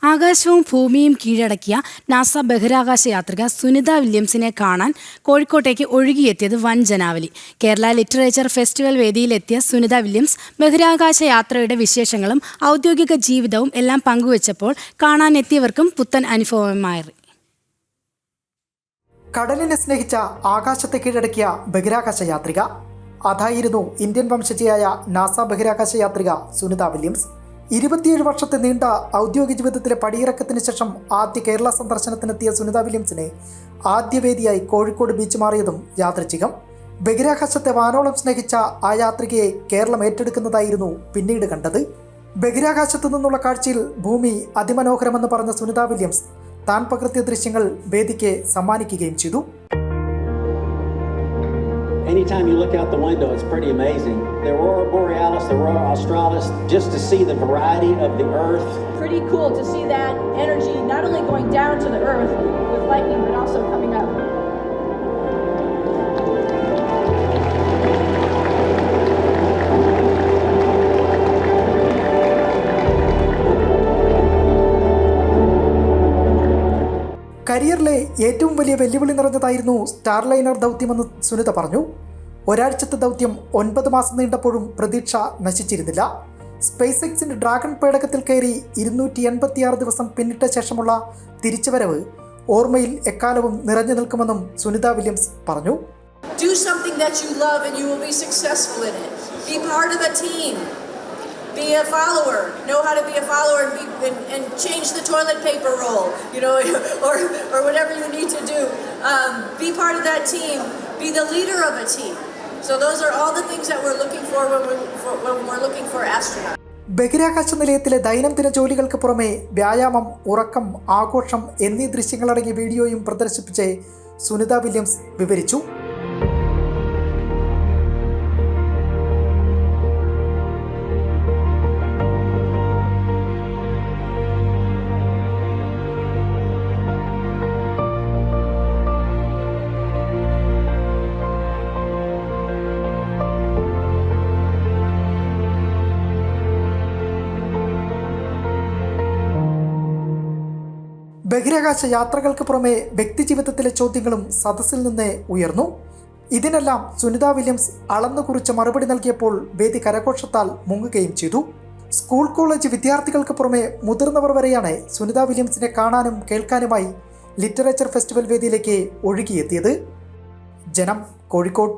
ആകാശവും ഭൂമിയും കീഴടക്കിയ നാസ ബഹിരാകാശ യാത്രിക സുനിത വില്യംസിനെ കാണാൻ കോഴിക്കോട്ടേക്ക് ഒഴുകിയെത്തിയത് വൻ ജനാവലി. കേരള ലിറ്ററേച്ചർ ഫെസ്റ്റിവൽ വേദിയിലെത്തിയ സുനിത വില്യംസ് ബഹിരാകാശ യാത്രയുടെ വിശേഷങ്ങളും ഔദ്യോഗിക ജീവിതവും എല്ലാം പങ്കുവച്ചപ്പോൾ കാണാനെത്തിയവർക്കും പുത്തൻ അനുഭവമായി. കടലിനെ സ്നേഹിച്ച ആകാശത്തെ കീഴടക്കിയ ബഹിരാകാശ യാത്രിക. അതായിരുന്നു ഇന്ത്യൻ വംശജയായ നാസ ബഹിരാകാശ യാത്രിക സുനിത വില്യംസ്. 27 വർഷത്തെ നീണ്ട ഔദ്യോഗിക ജീവിതത്തിലെ പടിയിറക്കത്തിന് ശേഷം ആദ്യ കേരള സന്ദർശനത്തിനെത്തിയ സുനിത വില്യംസിനെ ആദ്യവേദിയായി കോഴിക്കോട് ബീച്ച് മാറിയതും യാദൃച്ഛികം. ബഹിരാകാശത്തെ വാനോളം സ്നേഹിച്ച ആ യാത്രികയെ കേരളം ഏറ്റെടുക്കുന്നതായിരുന്നു പിന്നീട് കണ്ടത്. ബഹിരാകാശത്തു നിന്നുള്ള കാഴ്ചയിൽ ഭൂമി അതിമനോഹരമെന്ന് പറഞ്ഞ സുനിത വില്യംസ് താൻ പകർത്തിയ ദൃശ്യങ്ങൾ വേദിക്ക് സമ്മാനിക്കുകയും ചെയ്തു. Anytime you look out the window, it's pretty amazing. The aurora borealis, the aurora australis, just to see the variety of the earth. Pretty cool to see that energy not only going down to the earth with lightning, but also coming up. കരിയറിലെ ഏറ്റവും വലിയ വെല്ലുവിളി നിറഞ്ഞതായിരുന്നു Starliner ദൗത്യമെന്ന് Sunitha പറഞ്ഞു. ഒരാഴ്ചത്തെ ദൗത്യം 9 മാസം നീണ്ടപ്പോഴും പ്രതീക്ഷ നശിച്ചിരുന്നില്ല. സ്പേസ് എക്സിന്റെ ഡ്രാഗൺ പേടകത്തിൽ കയറി 286 ദിവസം പിന്നിട്ട ശേഷമുള്ള തിരിച്ചുവരവ് ഓർമ്മയിൽ എക്കാലവും നിറഞ്ഞു നിൽക്കുമെന്നും സുനിത വില്യംസ് പറഞ്ഞു. Do something that you love and you will be successful in it. Be part of a team. Be a follower. Know how to be a follower and change the toilet paper roll, or whatever you need to do. Be part of that team. Be the leader of a team. So those are all the things that we're looking for when we're looking for astronauts. ബഹിരാകാശ നിലയത്തിലെ ദൈനംദിന ജോലികൾക്ക് പുറമെ വ്യായാമം, ഉറക്കം, ആഘോഷം എന്നീ ദൃശ്യങ്ങളടങ്ങിയ വീഡിയോയും പ്രദർശിപ്പിച്ച് Sunitha Williams വിവരിച്ചു. ബഹിരാകാശ യാത്രകൾക്ക് പുറമെ വ്യക്തിജീവിതത്തിലെ ചോദ്യങ്ങളും സദസ്സിൽ നിന്ന് ഉയർന്നു. ഇതിനെല്ലാം സുനിത വില്യംസ് അളന്നുകുറിച്ച് മറുപടി നൽകിയപ്പോൾ വേദി കരഘോഷത്താൽ മുങ്ങുകയും ചെയ്തു. സ്കൂൾ കോളേജ് വിദ്യാർത്ഥികൾക്ക് പുറമെ മുതിർന്നവർ വരെയാണ് സുനിത വില്യംസിനെ കാണാനും കേൾക്കാനുമായി ലിറ്ററേച്ചർ ഫെസ്റ്റിവൽ വേദിയിലേക്ക് ഒഴുകിയെത്തിയത്. ജനം, കോഴിക്കോട്.